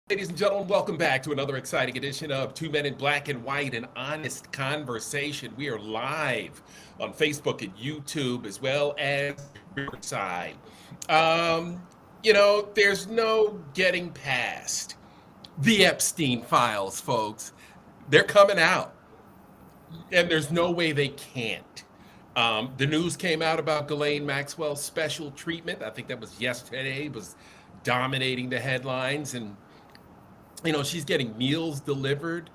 Ladies and gentlemen, welcome back to another exciting edition of Two Men in Black and White, an honest conversation. We are live on Facebook and YouTube as well as Riverside. Um, there's no getting past the Epstein files, folks. They're coming out, and there's no way they can't. The news came out about Ghislaine Maxwell's special treatment. I think that was yesterday. It was dominating the headlines, and she's getting meals delivered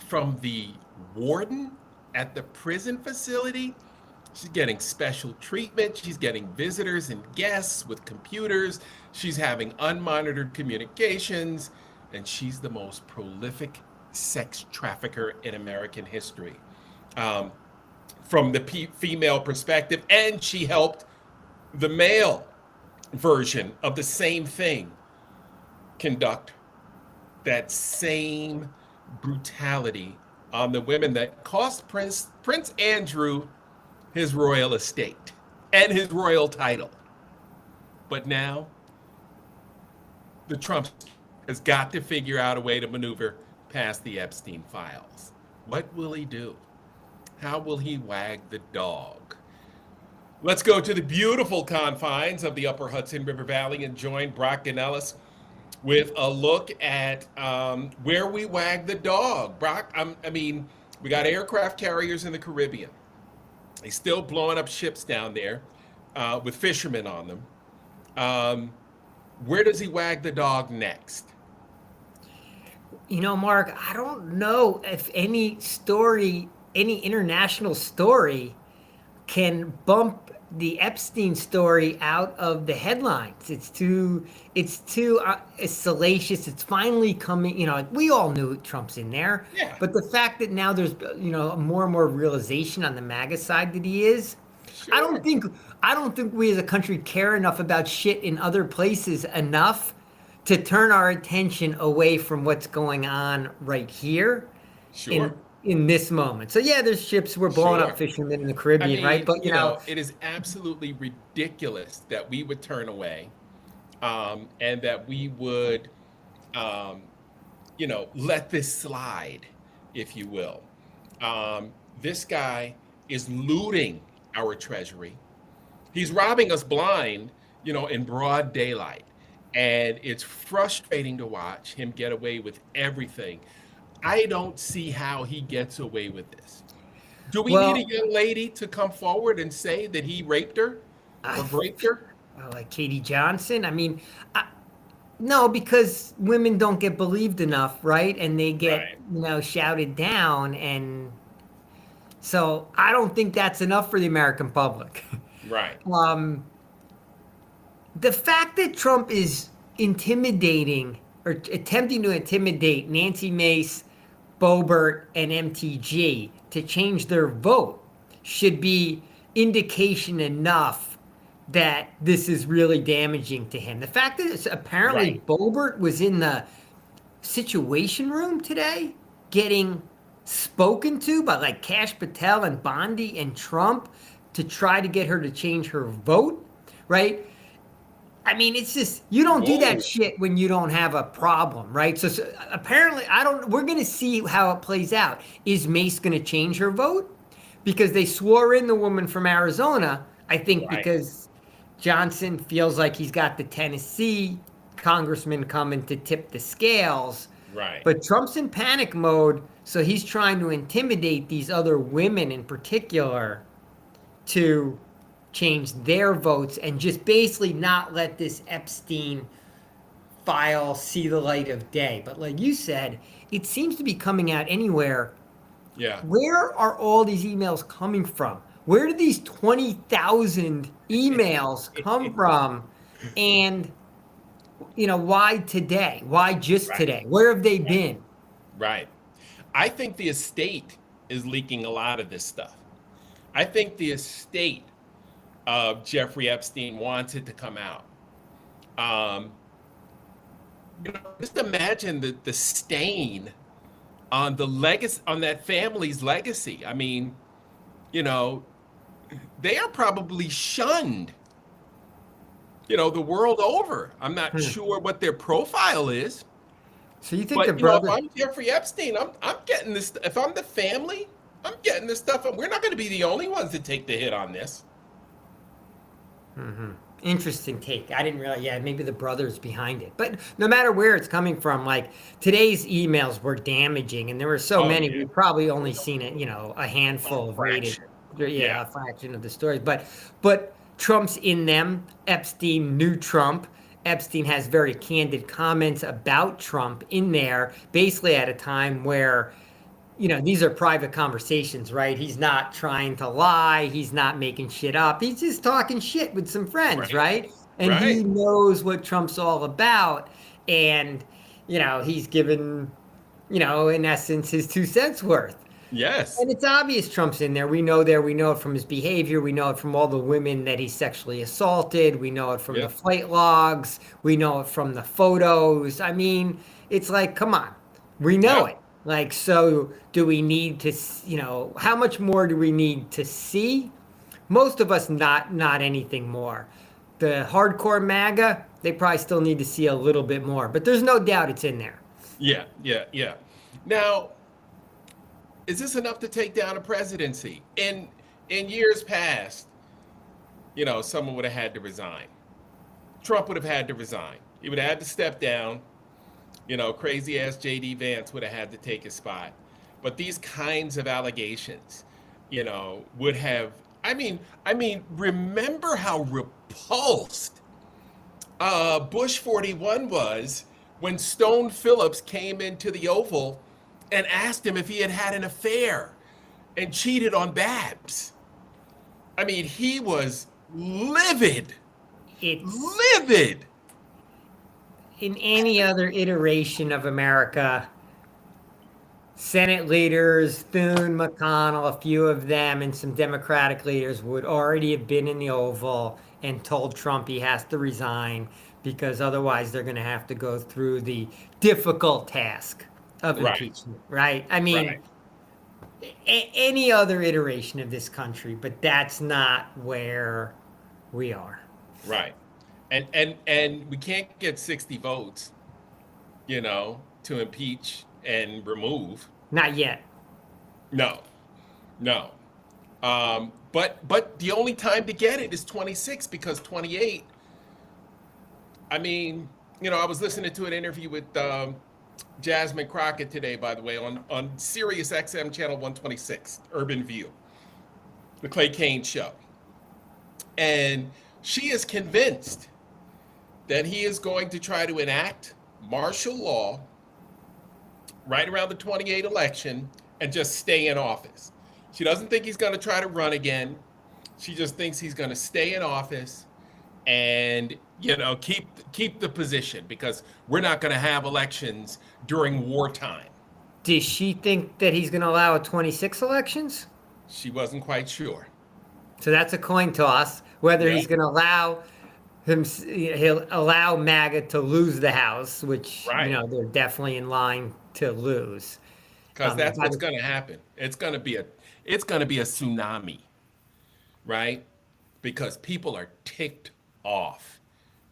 from the warden at the prison facility. She's getting special treatment. She's getting visitors and guests with computers. She's having unmonitored communications. And she's the most prolific sex trafficker in American history. From the female perspective, and she helped the male version of the same thing conduct that same brutality on the women that cost Prince Andrew his royal estate and his royal title. But now the Trump has got to figure out a way to maneuver past the Epstein files. What will he do? How will he wag the dog? Let's go to the beautiful confines of the Upper Hudson River Valley and join Brock Ganellis with a look at where we wag the dog. Brock, we got aircraft carriers in the Caribbean. They're still blowing up ships down there with fishermen on them. Where does he wag the dog next? Mark, I don't know if any international story can bump the Epstein story out of the headlines. It's too salacious. It's finally coming. We all knew Trump's in there, Yeah. but the fact that now there's more and more realization on the MAGA side that he is. Sure. I don't think we as a country care enough about shit in other places enough to turn our attention away from what's going on right here. Sure. In this moment. So yeah, there's ships we're blowing Sure. up fishermen in the Caribbean, right? But it is absolutely ridiculous that we would turn away, and that we would, let this slide, if you will. This guy is looting our treasury. He's robbing us blind, in broad daylight. And it's frustrating to watch him get away with everything. I don't see how he gets away with this. Do we need a young lady to come forward and say that he raped her or raped her? Like Katie Johnson? No, because women don't get believed enough, right? And they get, shouted down. And so I don't think that's enough for the American public. Right. The fact that Trump is intimidating or attempting to intimidate Nancy Mace, Boebert, and MTG to change their vote should be indication enough that this is really damaging to him. The fact that apparently Boebert was in the Situation Room today getting spoken to by like Kash Patel and Bondi and Trump to try to get her to change her vote, right? It's just, you don't do that shit when you don't have a problem, right? So apparently, we're going to see how it plays out. Is Mace going to change her vote? Because they swore in the woman from Arizona, I think because Johnson feels like he's got the Tennessee congressman coming to tip the scales. Right. But Trump's in panic mode, so he's trying to intimidate these other women in particular to change their votes and just basically not let this Epstein file see the light of day. But like you said, it seems to be coming out anywhere. Yeah. Where are all these emails coming from? Where did these 20,000 emails come from? And, why today? Why just today? Where have they been? Right. I think the estate is leaking a lot of this stuff. I think the estate of Jeffrey Epstein wants it to come out. Just imagine the stain on the legacy, on that family's legacy. They are probably shunned, the world over. I'm not sure what their profile is, So you think the But you know, if brother? I'm Jeffrey Epstein, I'm getting this. If I'm the family, I'm getting this stuff. And we're not going to be the only ones to take the hit on this. Interesting take. I didn't realize. Yeah, maybe the brother's behind it. But no matter where it's coming from, like today's emails were damaging, and there were so Oh many. yeah, We've probably only seen it, a handful of rated, fraction. yeah, Yeah, a fraction of the stories. But Trump's in them. Epstein knew Trump. Epstein has very candid comments about Trump in there, basically at a time where these are private conversations, right? He's not trying to lie. He's not making shit up. He's just talking shit with some friends, right, right? And right. he knows what Trump's all about. And, he's given, in essence, his 2 cents worth. Yes, And it's obvious Trump's in there. We know there. We know it from his behavior. We know it from all the women that he sexually assaulted. We know it from the yep, flight logs. We know it from the photos. I mean, it's like, come on, we know yep. it. Like, so do we need to, how much more do we need to see? Most of us, not anything more. The hardcore MAGA, they probably still need to see a little bit more, but there's no doubt it's in there. Yeah, yeah, yeah. Now, is this enough to take down a presidency? In years past, someone would have had to resign. Trump would have had to resign. He would have had to step down. Crazy ass JD Vance would have had to take his spot. But these kinds of allegations, would have. I mean, remember how repulsed Bush 41 was when Stone Phillips came into the Oval and asked him if he had had an affair and cheated on Babs. I mean, he was livid, It's livid. in any other iteration of America, Senate leaders, Thune, McConnell, a few of them, and some Democratic leaders would already have been in the Oval and told Trump he has to resign because otherwise they're going to have to go through the difficult task of Right, impeachment, right? I mean, right, any other iteration of this country, but that's not where we are. right. And we can't get 60 votes, to impeach and remove. Not yet. No, no. But the only time to get it is 26 because 28. I mean, I was listening to an interview with Jasmine Crockett today, by the way, on Sirius XM channel 126, Urban View, the Clay Kane show, and she is convinced that he is going to try to enact martial law right around the 28 election and just stay in office. She doesn't think he's going to try to run again. She just thinks he's going to stay in office and keep the position because we're not going to have elections during wartime. Does she think that he's going to allow a 26 elections? She wasn't quite sure. So that's a coin toss whether Yeah, he's going to he'll allow MAGA to lose the House, which right. they're definitely in line to lose. Because that's By what's the- going to happen. It's going to be a tsunami, right? Because people are ticked off,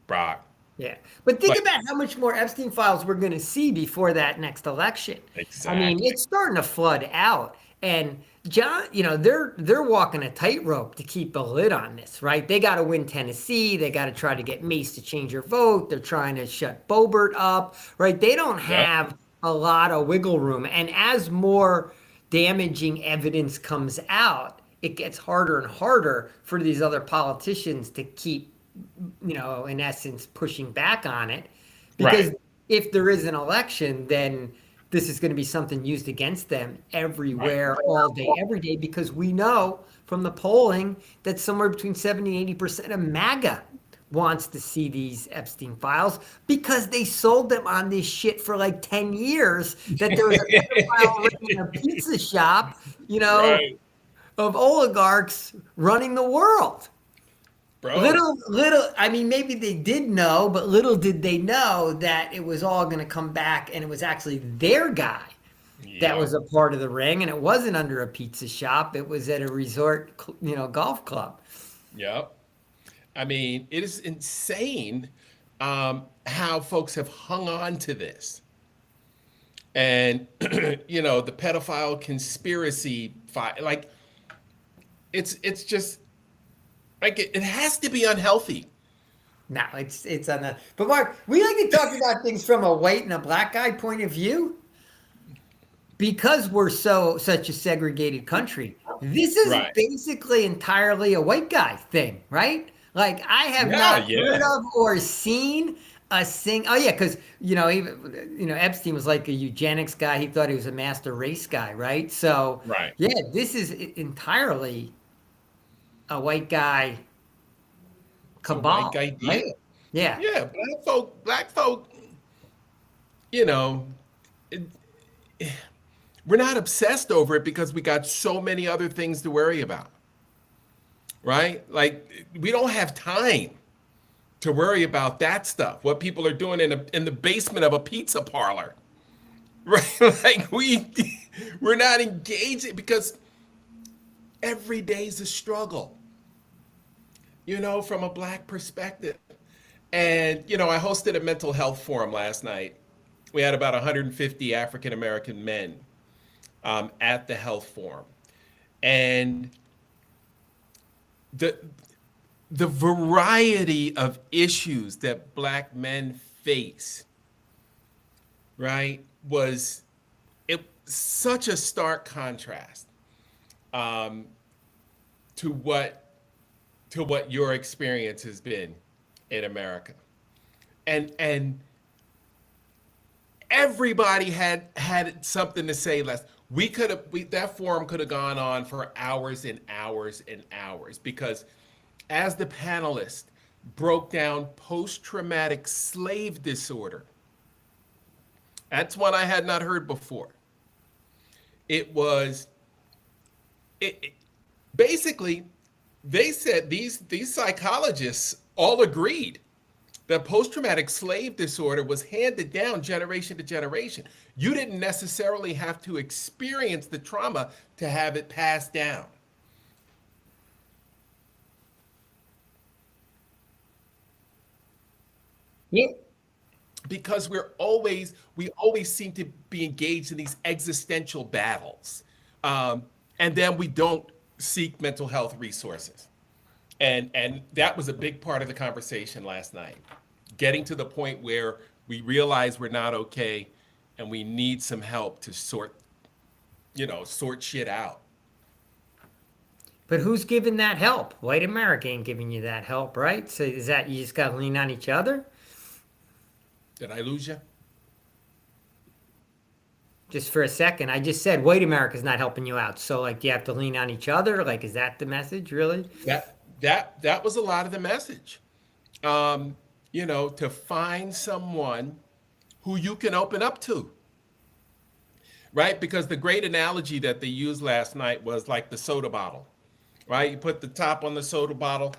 Brock. yeah, but think But about how much more Epstein files we're going to see before that next election. I mean, exactly. it's starting to flood out, and John, they're walking a tightrope to keep a lid on this, right? They got to win Tennessee. They got to try to get Mace to change her vote. They're trying to shut Boebert up, right? They don't Yep. have a lot of wiggle room, and as more damaging evidence comes out, it gets harder and harder for these other politicians to keep, in essence, pushing back on it. Because Right. if there is an election, then this is going to be something used against them Right. everywhere, all day, every day, because we know from the polling that somewhere between 70 and 80% of MAGA wants to see these Epstein files because they sold them on this shit for like 10 years that there was a pedophile ring in a pizza shop, Right. of oligarchs running the world. Bro. I mean, maybe they did know, but little did they know that it was all going to come back and it was actually their guy that Yep. was a part of the ring. And it wasn't under a pizza shop. It was at a resort, golf club. Yep. I mean, it is insane how folks have hung on to this. and the pedophile conspiracy like it's just like it has to be unhealthy. No, it's on the. But Mark, we like to talk about things from a white and a black guy point of view because we're such a segregated country. This is Right. basically entirely a white guy thing, right? Like I have Yeah, not heard yeah. of or seen a sing. Oh yeah, because even Epstein was like a eugenics guy. He thought he was a master race guy, right? So Right. yeah, this is entirely a white guy It's a white cabal, idea. right? Yeah. Yeah, black folk, you know, it, we're not obsessed over it because we got so many other things to worry about, right? Like we don't have time to worry about that stuff. What people are doing in the basement of a pizza parlor, right? Like we're not engaged because every day's a struggle, from a black perspective. And I hosted a mental health forum last night. We had about 150 African American men at the health forum, and the the variety of issues that black men face, right, was it such a stark contrast um, to what your experience has been in America, and everybody had something to say. Less that forum could have gone on for hours and hours and hours because as the panelists broke down post-traumatic slave disorder, that's one I had not heard before. It was it basically they said these psychologists all agreed that post-traumatic slave disorder was handed down generation to generation. You didn't necessarily have to experience the trauma to have it passed down. Yeah. Because we always seem to be engaged in these existential battles, and then we don't seek mental health resources. And that was a big part of the conversation last night, getting to the point where we realize we're not okay and we need some help to sort shit out. But who's giving that help? White America ain't giving you that help, right? So is that you just got to lean on each other? Did I lose you? Just for a second, I just said white America's not helping you out. So like, do you have to lean on each other? Like, is that the message, really? That was a lot of the message. To find someone who you can open up to, right? Because the great analogy that they used last night was like the soda bottle, right? You put the top on the soda bottle,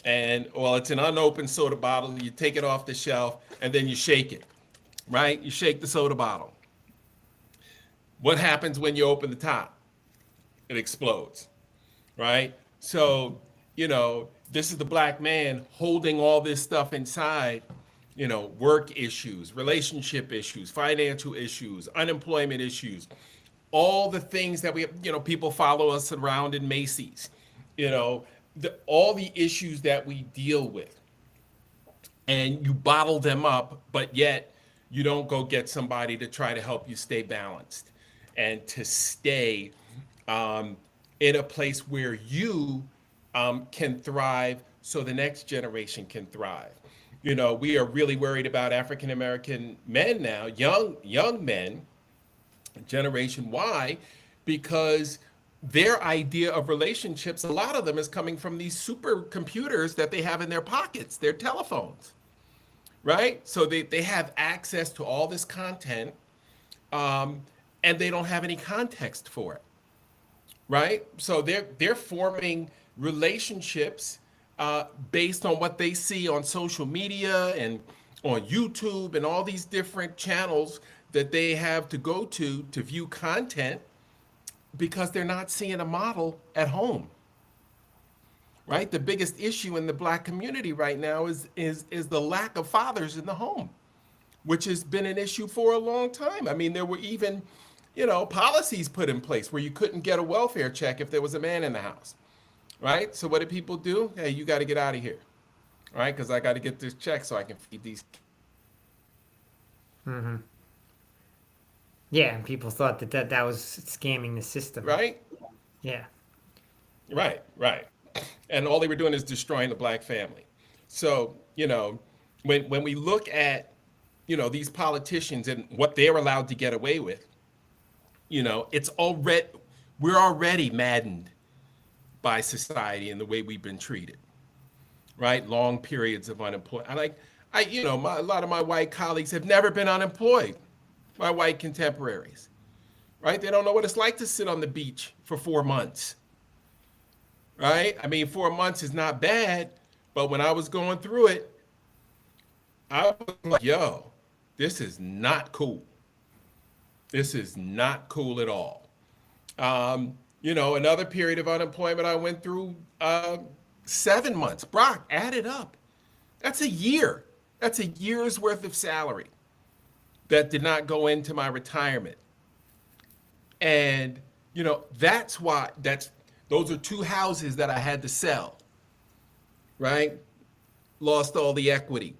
and well, it's an unopened soda bottle. You take it off the shelf, and then you shake it, right? You shake the soda bottle. What happens when you open the top? It explodes, right? So, this is the black man holding all this stuff inside, work issues, relationship issues, financial issues, unemployment issues, all the things that we have, people follow us around in Macy's, all the issues that we deal with. And you bottle them up, but yet you don't go get somebody to try to help you stay balanced and to stay in a place where you can thrive so the next generation can thrive. We are really worried about African American men now, young men, Generation Y, because their idea of relationships, a lot of them is coming from these supercomputers that they have in their pockets, their telephones, right? So they have access to all this content, and they don't have any context for it, right? So they're forming relationships based on what they see on social media and on YouTube and all these different channels that they have to go to view content because they're not seeing a model at home, right? The biggest issue in the black community right now is the lack of fathers in the home. which has been an issue for a long time. I mean, there were even, policies put in place where you couldn't get a welfare check if there was a man in the house, right? So what did people do? Hey, you got to get out of here, right? Because I got to get this check so I can feed these. Mm-hmm. Yeah, and people thought that was scamming the system. Right? Yeah. Right. And all they were doing is destroying the black family. So, when we look at, these politicians and what they're allowed to get away with, we're already maddened by society and the way we've been treated, right? Long periods of unemployment. A lot of my white colleagues have never been unemployed, my white contemporaries, right? They don't know what it's like to sit on the beach for 4 months, right? I mean, 4 months is not bad, but when I was going through it, I was like, yo, this is not cool. This is not cool at all. Another period of unemployment I went through 7 months. Brock, add it up. That's a year. That's a year's worth of salary that did not go into my retirement. And, that's why those are 2 houses that I had to sell, right? Lost all the equity.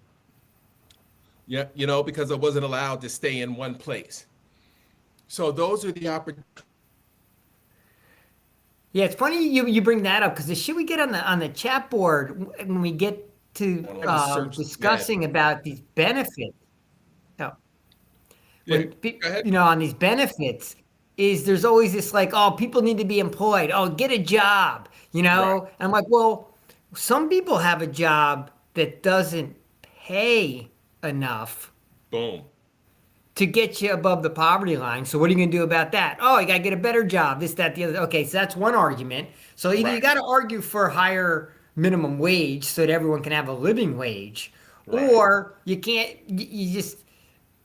Yeah, because I wasn't allowed to stay in one place. So those are the opportunities. Yeah, it's funny you bring that up because the shit we get on the chat board when we get to discussing about these benefits. Oh, Yeah, go ahead. on these benefits is there's always this like, oh, people need to be employed. Oh, get a job, Right. And I'm like, well, some people have a job that doesn't pay enough Boom. to get you above the poverty line. So what are you going to do about that? Oh, you got to get a better job, this, that, the other. Okay, so that's one argument. So either you Right. got to argue for higher minimum wage so that everyone can have a living wage, Right. or you can't, you just,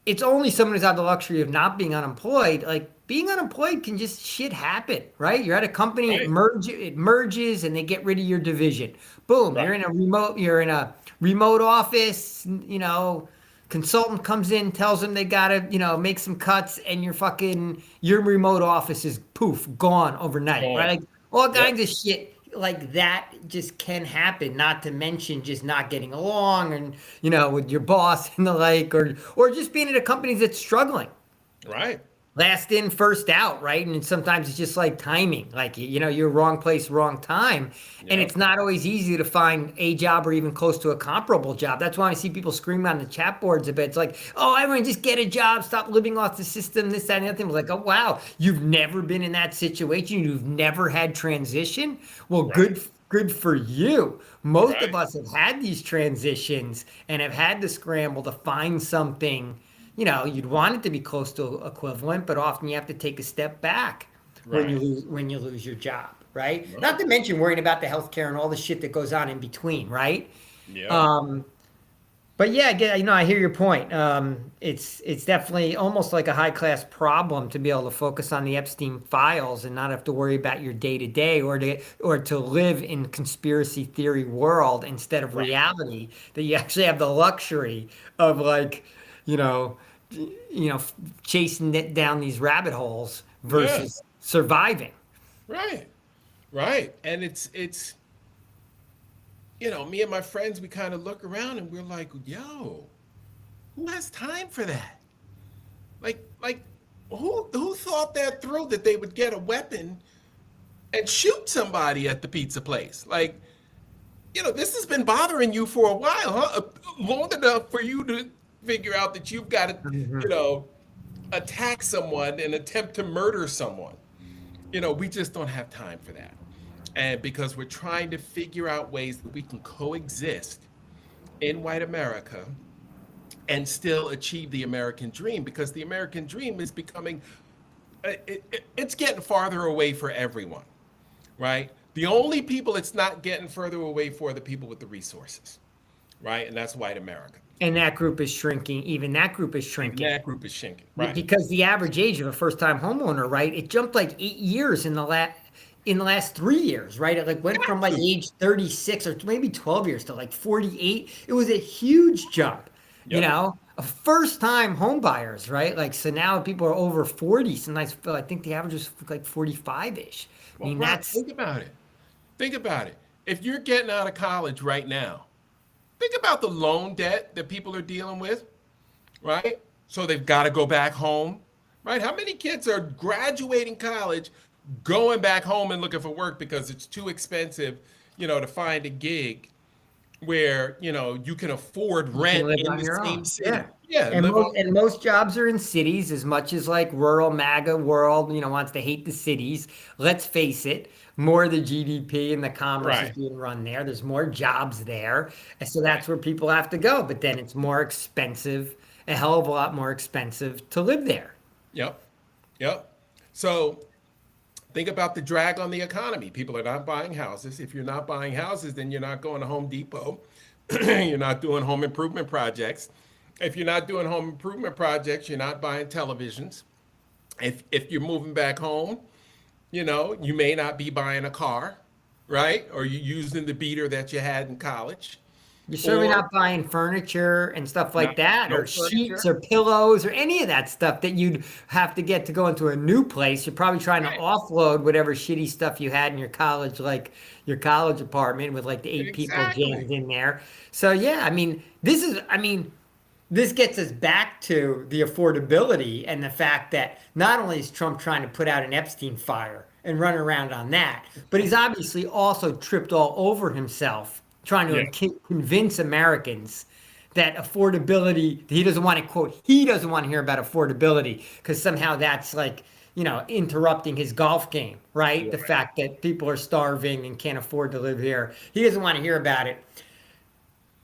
it's only someone who's had the luxury of not being unemployed. Like being unemployed can just shit happen, right? You're at a company, Right. it merges and they get rid of your division. Boom, Right. you're in a remote office, consultant comes in, tells them they gotta, make some cuts, and your remote office is poof, gone overnight, Boom. right? Like all Yep. kinds of shit like that just can happen, not to mention just not getting along and, with your boss and the like, or just being at a company that's struggling. Right. Last in, first out, right? And sometimes it's just like timing, like you're wrong place, wrong time, and Yep. it's not always easy to find a job or even close to a comparable job. That's why I see people screaming on the chat boards a bit. It's like, oh, everyone just get a job, stop living off the system, this, that, and the other thing. It's like, oh wow, you've never been in that situation, you've never had transition. Well, Right. good for you. Most Right. of us have had these transitions and have had to scramble to find something. You'd want it to be close to equivalent, but often you have to take a step back when Right. you lose your job, right? Right. Not to mention worrying about the healthcare and all the shit that goes on in between, right? Yeah. But yeah, I hear your point. It's definitely almost like a high class problem to be able to focus on the Epstein files and not have to worry about your day to day, or to live in conspiracy theory world instead of Right. reality. That you actually have the luxury of like, you know, chasing it down these rabbit holes Yeah. versus surviving. Right. Right. And it's me and my friends, we kind of look around and we're like, yo, who has time for that? Like who thought that through, that they would get a weapon and shoot somebody at the pizza place? Like, this has been bothering you for a while, huh? Long enough for you to figure out that you've got to, attack someone and attempt to murder someone. We just don't have time for that. And because we're trying to figure out ways that we can coexist in white America and still achieve the American dream, because the American dream is becoming, it's getting farther away for everyone, right? The only people it's not getting further away for are the people with the resources, right? And that's white America. And that group is shrinking. Even that group is shrinking. That group is shrinking, right? Because the average age of a first-time homeowner, right, it jumped like 8 years in the last 3 years, right? It like went from like age 36 or maybe 12 years to like 48. It was a huge jump. you Yep. know, a first time home buyers, right? Like, so now people are over 40. Sometimes I think the average is like 45-ish. I Well, mean, Brock, that's, think about it. Think about it. If you're getting out of college right now, think about the loan debt that people are dealing with, right? So they've got to go back home, right? How many kids are graduating college, going back home and looking for work because it's too expensive, to find a gig where, you can afford you can rent live in on the your same own. Yeah. city? Yeah, and live on. And most jobs are in cities as much as like rural MAGA world, wants to hate the cities. Let's face it, more of the GDP and the commerce is Right, being run there. There's more jobs there. And so right. that's where people have to go. But then it's more expensive, a hell of a lot more expensive to live there. Yep, yep. So think about the drag on the economy. People are not buying houses. If you're not buying houses, then you're not going to Home Depot. You're not doing home improvement projects. If you're not doing home improvement projects, you're not buying televisions. If you're moving back home, you may not be buying a car, right? Or you're using the beater that you had in college, You're certainly or not buying furniture and stuff like not that, no or sheets furniture. or pillows or any of that stuff that you'd have to get to go into a new place. You're probably trying to Right. offload whatever shitty stuff you had in your college, like your college apartment with like the 8 people Exactly. jammed in there. So yeah, I mean, this gets us back to the affordability and the fact that not only is Trump trying to put out an Epstein fire and run around on that, but he's obviously also tripped all over himself trying to Yeah. convince Americans that affordability, he doesn't want to quote, he doesn't want to hear about affordability because somehow that's like, interrupting his golf game, right? The Right. fact that people are starving and can't afford to live here. He doesn't want to hear about it.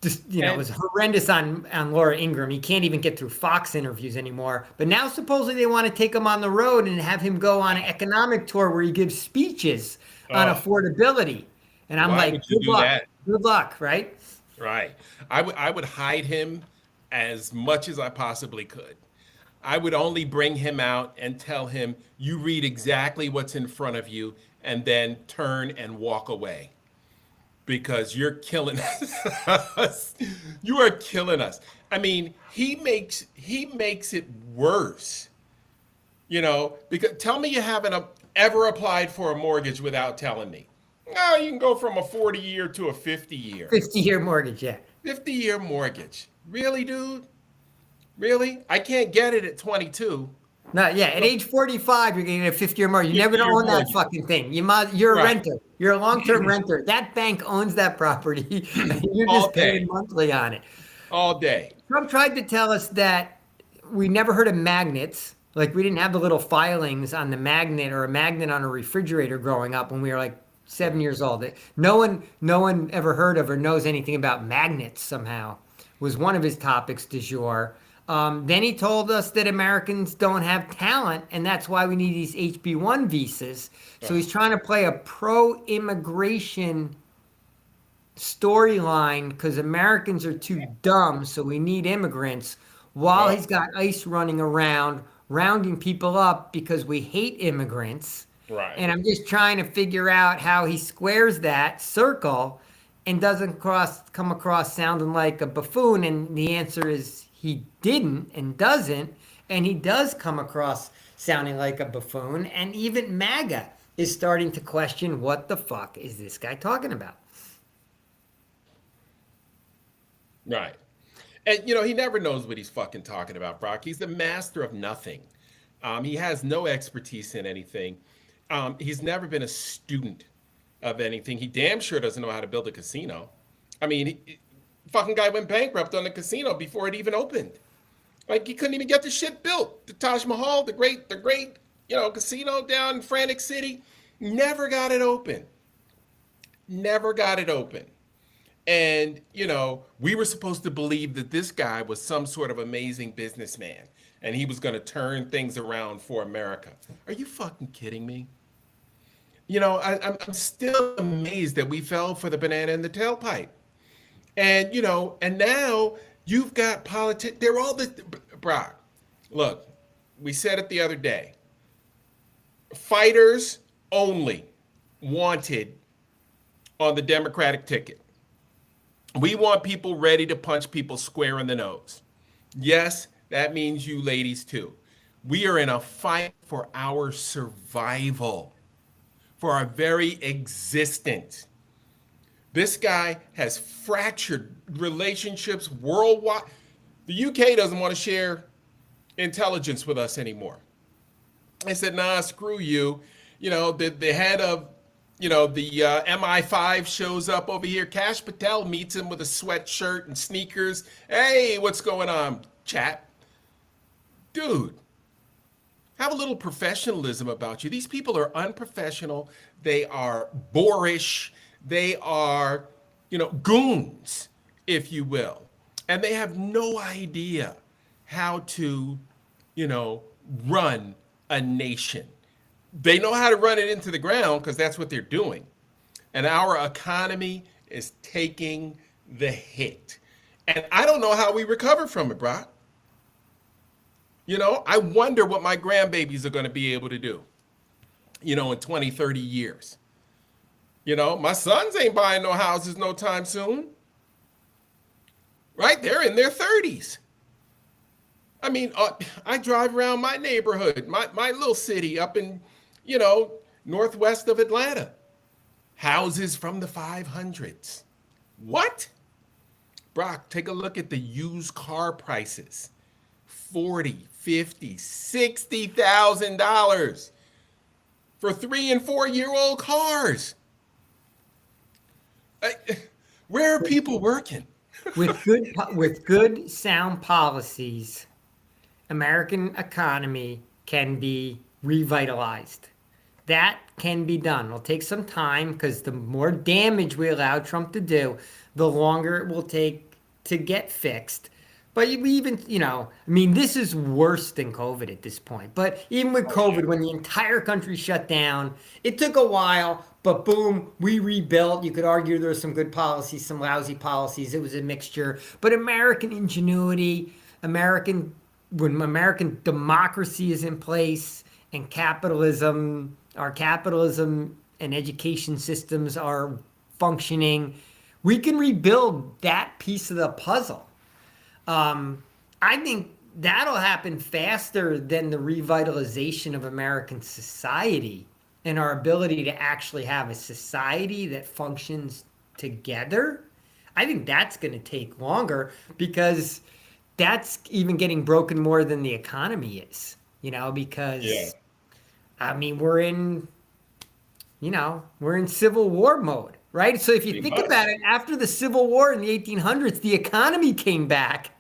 Just, it And was horrendous on Laura Ingraham. He can't even get through Fox interviews anymore. But now supposedly they want to take him on the road and have him go on an economic tour where he gives speeches on oh, affordability. And I'm why like, would you do that? good luck, right? Right. I would hide him as much as I possibly could. I would only bring him out and tell him, you read exactly what's in front of you and then turn and walk away because you're killing us. You are killing us. I mean, he makes it worse, because tell me you haven't ever applied for a mortgage without telling me. No, you can go from a 40-year to a 50-year. 50-year mortgage, yeah. 50-year mortgage. Really, dude? Really? I can't get it at 22. No, yeah. At age 45, you're going to get a 50-year mortgage. You're never going to 50-year own that mortgage. fucking thing. You're a Right. renter. You're a long-term renter. That bank owns that property. And you're All just paying day. monthly on it. All day. Trump tried to tell us that we never heard of magnets. Like we didn't have the little filings on the magnet or a magnet on a refrigerator growing up when we were like 7 years old. No one ever heard of or knows anything about magnets somehow. Was one of his topics du jour. Then he told us that Americans don't have talent, and that's why we need these HB1 visas. So Oh, he's trying to play a pro-immigration storyline because Americans are too dumb, so we need immigrants. While oh, he's got ICE running around, rounding people up because we hate immigrants. right. And I'm just trying to figure out how he squares that circle and doesn't come across sounding like a buffoon. And the answer is he didn't and doesn't. And he does come across sounding like a buffoon. And even MAGA is starting to question what the fuck is this guy talking about? Right. And he never knows what he's fucking talking about, Brock. He's the master of nothing. He has no expertise in anything. He's never been a student of anything. He damn sure doesn't know how to build a casino. I mean, fucking guy went bankrupt on the casino before it even opened. Like he couldn't even get the shit built. The Taj Mahal, the great, casino down in Frantic City, never got it open. Never got it open. And, we were supposed to believe that this guy was some sort of amazing businessman and he was going to turn things around for America. Are you fucking kidding me? I'm still amazed that we fell for the banana in the tailpipe. And now you've got politics. They're all the, Brock, look, we said it the other day. Fighters only wanted on the Democratic ticket. We want people ready to punch people square in the nose. Yes, that means you ladies too. We are in a fight for our survival, for our very existence. This guy has fractured relationships worldwide. The UK doesn't want to share intelligence with us anymore. They said, nah, screw you. The head of, the MI5 shows up over here. Cash Patel meets him with a sweatshirt and sneakers. Hey, what's going on, chat? Dude, have a little professionalism about you. These people are unprofessional. They are boorish. They are, goons, if you will. And they have no idea how to, run a nation. They know how to run it into the ground because that's what they're doing. And our economy is taking the hit. And I don't know how we recover from it, Brock. I wonder what my grandbabies are going to be able to do, in 20, 30 years. My sons ain't buying no houses no time soon. Right? They're in their 30s. I mean, I drive around my neighborhood, my little city up in, northwest of Atlanta. Houses from the 500s. What? Brock, take a look at the used car prices. $40,000, $50,000, $60,000 for 3 and 4 year old cars. Where are people working? with good sound policies, American economy can be revitalized. That can be done. It'll take some time because the more damage we allow Trump to do, the longer it will take to get fixed. But even, this is worse than COVID at this point. But even with COVID, when the entire country shut down, it took a while, but boom, we rebuilt. You could argue there were some good policies, some lousy policies. It was a mixture. But American ingenuity, when American democracy is in place and our capitalism and education systems are functioning, we can rebuild that piece of the puzzle. I think that'll happen faster than the revitalization of American society and our ability to actually have a society that functions together. I think that's going to take longer because that's even getting broken more than the economy is, because we're in Civil War mode, right? So if you think about it, after the Civil War in the 1800s, the economy came back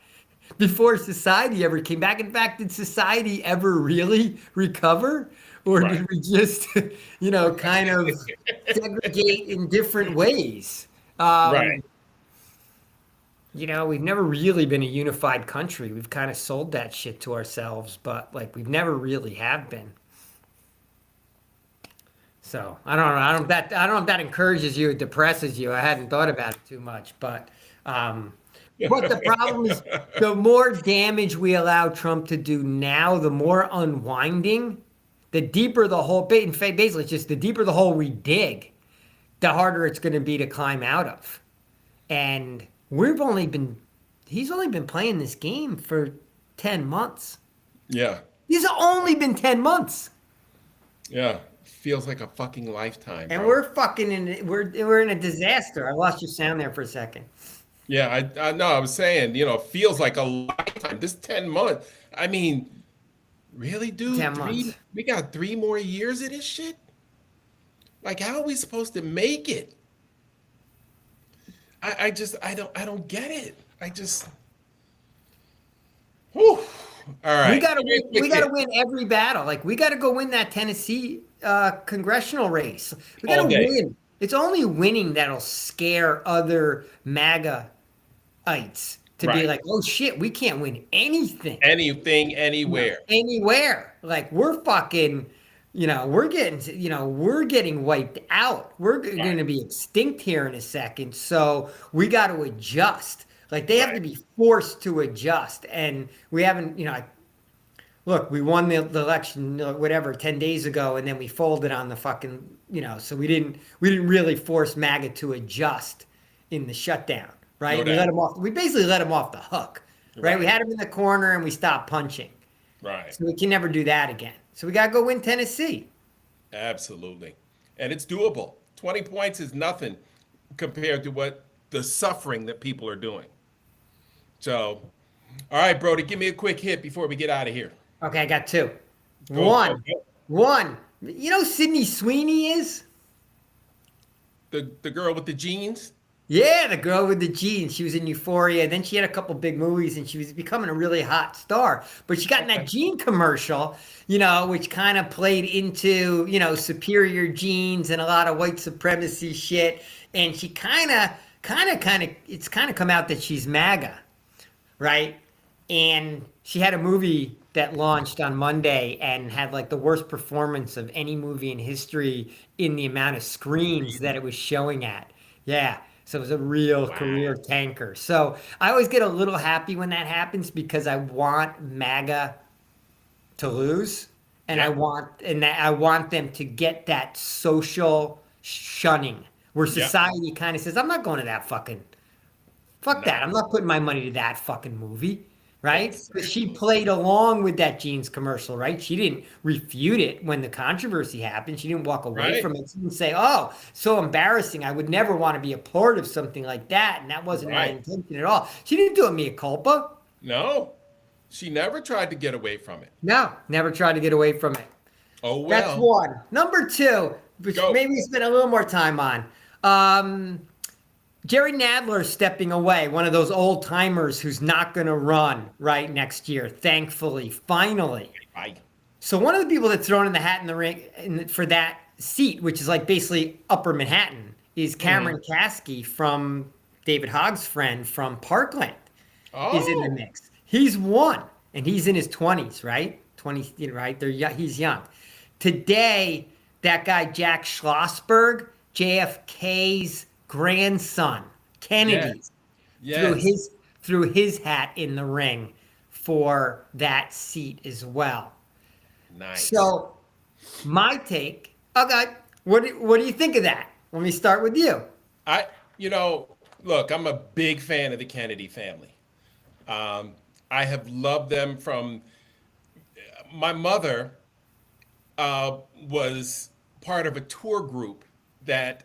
before society ever came back. In fact, did society ever really recover? Or did we just, kind of segregate in different ways? Right. We've never really been a unified country. We've kind of sold that shit to ourselves, but we've never really have been. So I don't know. I don't know if that encourages you or depresses you. I hadn't thought about it too much, but the problem is the more damage we allow Trump to do now, the more unwinding, the deeper the hole. In fact, basically, it's just the deeper the hole we dig, the harder it's going to be to climb out of. And he's only been playing this game for 10 months. Yeah. He's only been 10 months. Yeah. Feels like a fucking lifetime. And bro. we're in a disaster. I lost your sound there for a second. Yeah, I know. I was saying, feels like a lifetime. This 10 months. I mean, really, dude? 10 months. We got 3 more years of this shit? Like, how are we supposed to make it? I don't get it. Whew. All right. We gotta win every battle. We gotta go win that Tennessee congressional race. We gotta win. It's only winning that'll scare other MAGA-ites to be like, oh shit, we can't win anything. Anything, anywhere. Anywhere. We're fucking, we're getting wiped out. We're going to be extinct here in a second. So we got to adjust. They have to be forced to adjust. And we haven't, look, we won the election, 10 days ago, and then we folded on the fucking, so we didn't really force MAGA to adjust in the shutdown, right? No doubt. We basically let them off the hook. right? We Right. had him in the corner and we stopped punching. Right. So we can never do that again. So we got to go win Tennessee. Absolutely. And it's doable. 20 points is nothing compared to what the suffering that people are doing. So, all right, Brody, give me a quick hit before we get out of here. Okay, I got two. Go, go, One, go. one. You know who Sydney Sweeney is? The girl with the jeans? Yeah, the girl with the jeans. She was in Euphoria. Then she had a couple big movies and she was becoming a really hot star. But she got in that jean commercial, which kind of played into, superior jeans and a lot of white supremacy shit. And she it's kind of come out that she's MAGA, right? And she had a movie that launched on Monday and had like the worst performance of any movie in history in the amount of screens that it was showing at. Yeah. So it was a real career tanker. So I always get a little happy when that happens because I want MAGA to lose, and Yeah. I want them to get that social shunning where Yeah. society kind of says, "I'm not going to that fuck that. I'm not putting my money to that fucking movie." Right? Because she Exactly. played along with that jeans commercial, right? She didn't refute it when the controversy happened. She didn't walk away Right. from it. She didn't say, "Oh, so embarrassing. I would never want to be a part of something like that." And that wasn't my Right. intention at all. She didn't do a mea culpa. No, she never tried to get away from it. No, never tried to get away from it. Oh, That's well. one. Number two, which Go. maybe we spend a little more time on. Um, Jerry Nadler stepping away, one of those old timers who's not going to run right next year, thankfully, finally. Bye. So one of the people that's thrown in the hat in the ring for that seat, which is like basically Upper Manhattan, is Cameron Kasky from David Hogg's friend from Parkland is in the Oh, mix. He's won, and he's in his 20s, right? 20s, right? He's young. Today, that guy Jack Schlossberg, JFK's grandson, Kennedy, yes. threw Yes. his hat in the ring for that seat as well. Nice. So, my take. Okay, what do you think of that? Let me start with you. I, look, I'm a big fan of the Kennedy family. I have loved them from my mother was part of a tour group that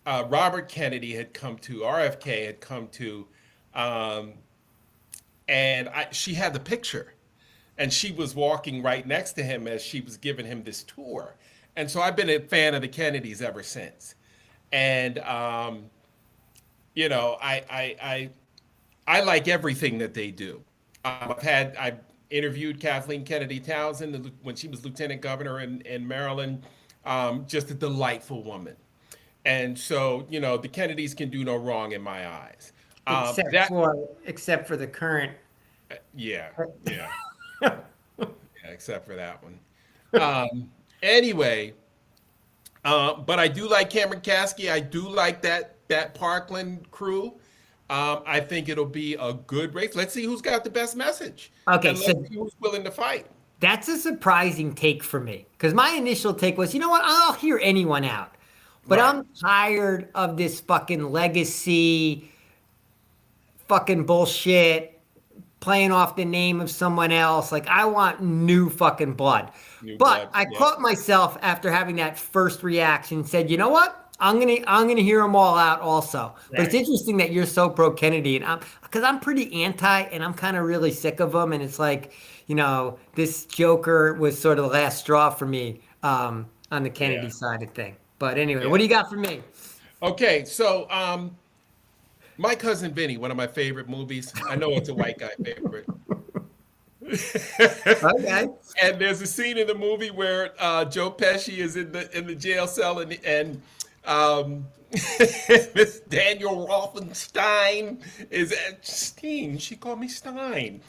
Robert Kennedy had come to, RFK had come to, um, and she had the picture, and she was walking right next to him as she was giving him this tour, and so I've been a fan of the Kennedys ever since, and I like everything that they do. I've interviewed Kathleen Kennedy Townsend when she was lieutenant governor in Maryland. Just a delightful woman, and so the Kennedys can do no wrong in my eyes. Except That except for the current. Yeah, yeah, yeah, except for that one. Anyway, but I do like Cameron Kasky. I do like that Parkland crew. I think it'll be a good race. Let's see who's got the best message, Okay, and so let's see who's willing to fight. that's a surprising take for me because my initial take was, you know what, I'll hear anyone out, but Right, I'm tired of this fucking legacy, fucking bullshit, playing off the name of someone else. Like I want new fucking blood. new But blood. I Yeah, caught myself after having that first reaction and said, you know what? I'm gonna hear them all out also. But it's right. interesting that you're so pro Kennedy, and I'm pretty anti, and I'm kind of really sick of them. And it's like, this Joker was sort of the last straw for me on the Kennedy Yeah, side of thing. But anyway, what yeah. do you got for me? Okay, so My Cousin Vinny, one of my favorite movies. I know it's a white guy favorite. Okay. And there's a scene in the movie where Joe Pesci is in the jail cell, and um, Miss Daniel Rolfenstein is at Steen. She called me Stein.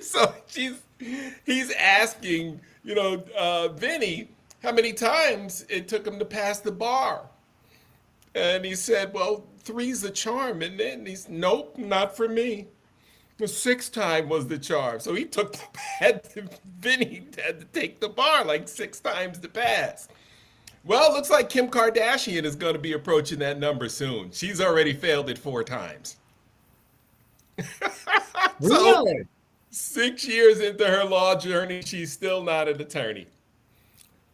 So he's asking, Vinny, how many times it took him to pass the bar, and he said, "Well, three's the charm." And then "Nope, not for me. The sixth time was the charm." So he Vinny had to take the bar like six times to pass. Well, looks like Kim Kardashian is going to be approaching that number soon. She's already failed it four times. So Really? 6 years into her law journey, she's still not an attorney.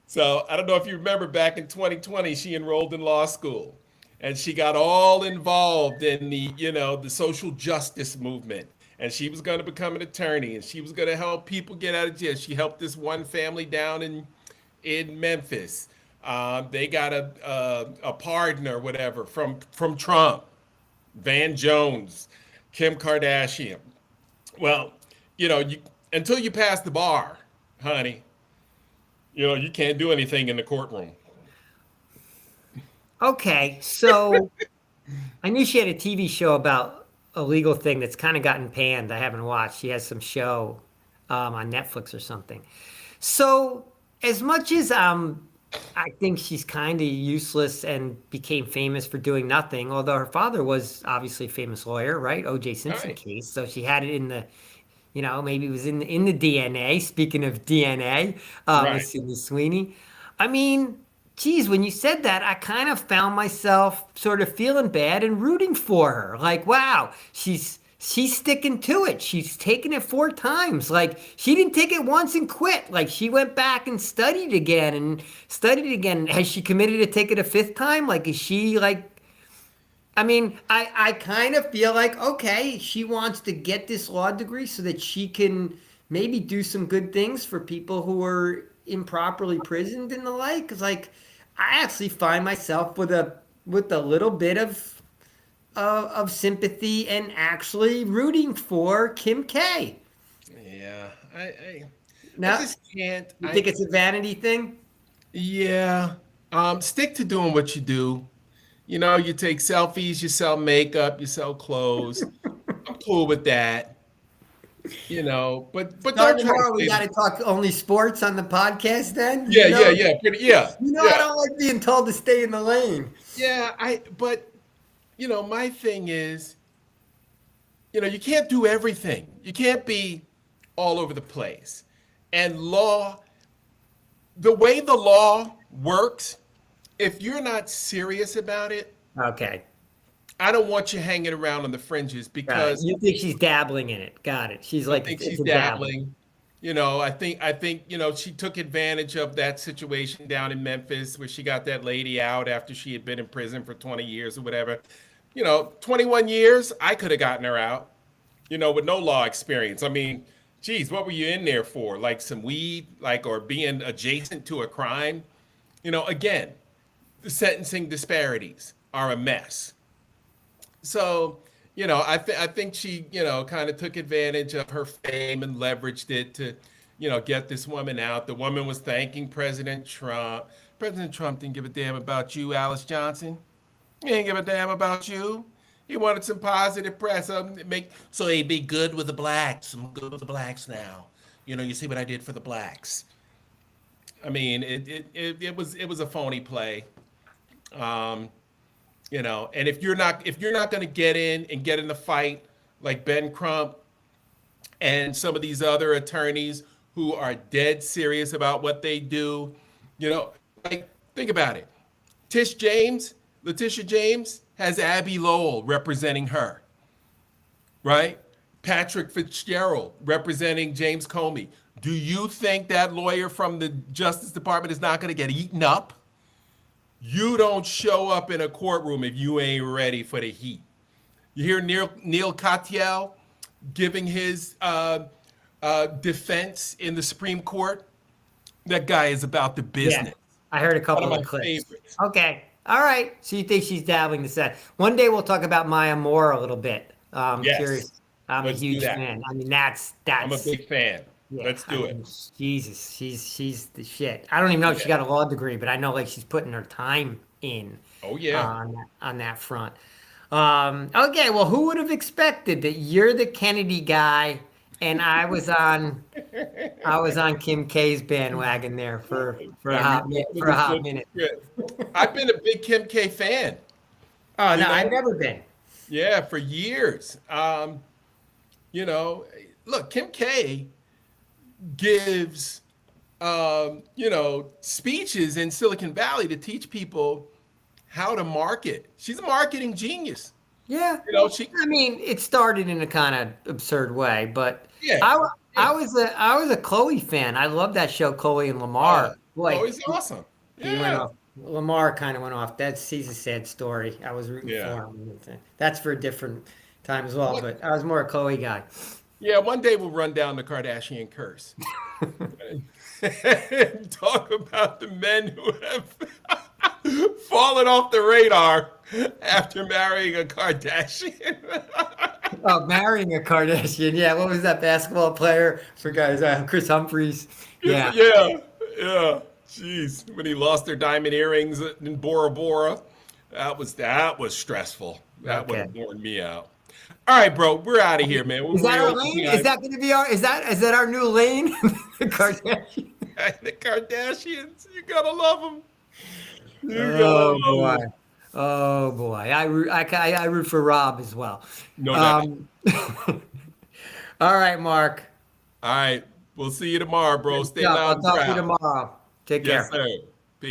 So I don't know if you remember back in 2020, she enrolled in law school and she got all involved in the social justice movement. And she was going to become an attorney and she was going to help people get out of jail. She helped this one family down in Memphis. They got a pardon or whatever from Trump, Van Jones, Kim Kardashian. Well, until you pass the bar, honey, you can't do anything in the courtroom. Okay, so I knew she had a TV show about a legal thing that's kind of gotten panned. I haven't watched. She has some show on Netflix or something. So, as much as I think she's kind of useless and became famous for doing nothing, although her father was obviously a famous lawyer, right? O.J. All Simpson right. case. So she had it in the, maybe it was in the DNA. Speaking of DNA, with Right. Sydney Sweeney. I mean, geez, when you said that, I kind of found myself sort of feeling bad and rooting for her. Like, wow, she's sticking to it. She's taken it 4 times. Like, she didn't take it once and quit. Like, she went back and studied again and studied again. Has she committed to take it a 5th time? Like, is she like, I mean, I kind of feel like, okay, she wants to get this law degree so that she can maybe do some good things for people who are improperly prisoned and the like. 'Cause, like, I actually find myself with a little bit of sympathy and actually rooting for Kim K. Yeah. I Now, just can't. you think it's a vanity thing? Yeah. Stick to doing what you do. You take selfies, you sell makeup, you sell clothes. I'm cool with that. But don't Starting try to tomorrow, we play got the. to talk only sports on the podcast then? Yeah, yeah, yeah, yeah, I yeah, don't like being told to stay in the lane. yeah. But my thing is, you can't do everything. You can't be all over the place. And the way the law works, if you're not serious about it, Okay. I don't want you hanging around on the fringes Got it. because You think she's dabbling in it. Got it. She's I like, think it's she's a dabble. dabbling. I think she took advantage of that situation down in Memphis where she got that lady out after she had been in prison for 20 years or whatever. 21 years, I could have gotten her out, with no law experience. I mean, geez, what were you in there for? Like some weed, like, or being adjacent to a crime? Again, the sentencing disparities are a mess. So, I think she, kind of took advantage of her fame and leveraged it to, get this woman out. The woman was thanking President Trump. President Trump didn't give a damn about you, Alice Johnson. He didn't give a damn about you. He wanted some positive press. So he'd be good with the blacks. I'm good with the blacks now. You see what I did for the blacks. I mean, it was a phony play. Um, and if you're not going to get in and get in the fight like Ben Crump and some of these other attorneys who are dead serious about what they do, like, think about it. Letitia James has Abby Lowell representing her, right? Patrick Fitzgerald representing James Comey. Do you think that lawyer from the Justice Department is not going to get eaten up? You don't show up in a courtroom if you ain't ready for the heat. You hear Neil Katyal giving his defense in the Supreme Court? That guy is about the Yeah. business. I heard a One couple of of my the clips. favorites. Okay. All right. So you think she's dabbling this set. One day we'll talk about Maya Moore a little bit. I'm Yes, curious. I'm a let's do huge that. fan. I mean, that's I'm a that's big fan. yeah. Let's I do mean, it. Jesus, she's the shit. I don't even know if she Yeah. got a law degree, but I know like she's putting her time in Oh yeah. on that front. Okay, well, who would have expected that you're the Kennedy guy and I was on Kim K's bandwagon there for a Let me hot flip, minute let for a me hot flip the minute. script. I've been a big Kim K fan. Oh You no, I've know, never been. yeah, for years. You know, Look, Kim K gives speeches in Silicon Valley to teach people how to market. She's a marketing genius. Yeah. You know, she I mean, it started in a kind of absurd way, but yeah. I Yeah. I was a Chloe fan. I love that show, Chloe and Oh, Lamar. Boy, Chloe's awesome. he went Yeah. off. Lamar kind of went off. He's a sad story. I was rooting Yeah. for him. That's for a different time as well. What? But I was more a Chloe guy. Yeah, one day we'll run down the Kardashian curse. And talk about the men who have fallen off the radar after marrying a Kardashian. Oh, marrying a Kardashian. Yeah, what was that basketball player? Forgot his Chris Humphries. Yeah. Yeah, yeah. Jeez, when he lost their diamond earrings in Bora Bora, that was stressful. That would Okay. have worn me out. All right, bro, we're out of here, man. Is that our lane? Is that going to be is that our new lane? The Kardashian. the Kardashians? You gotta love them. You gotta Oh love boy. 'em. Oh boy. I root for Rob as well. No doubt. All right, Mark. All right, we'll see you tomorrow, bro. Stay Yeah, loud I'll and talk to you proud. tomorrow. Take Yes, care. sir.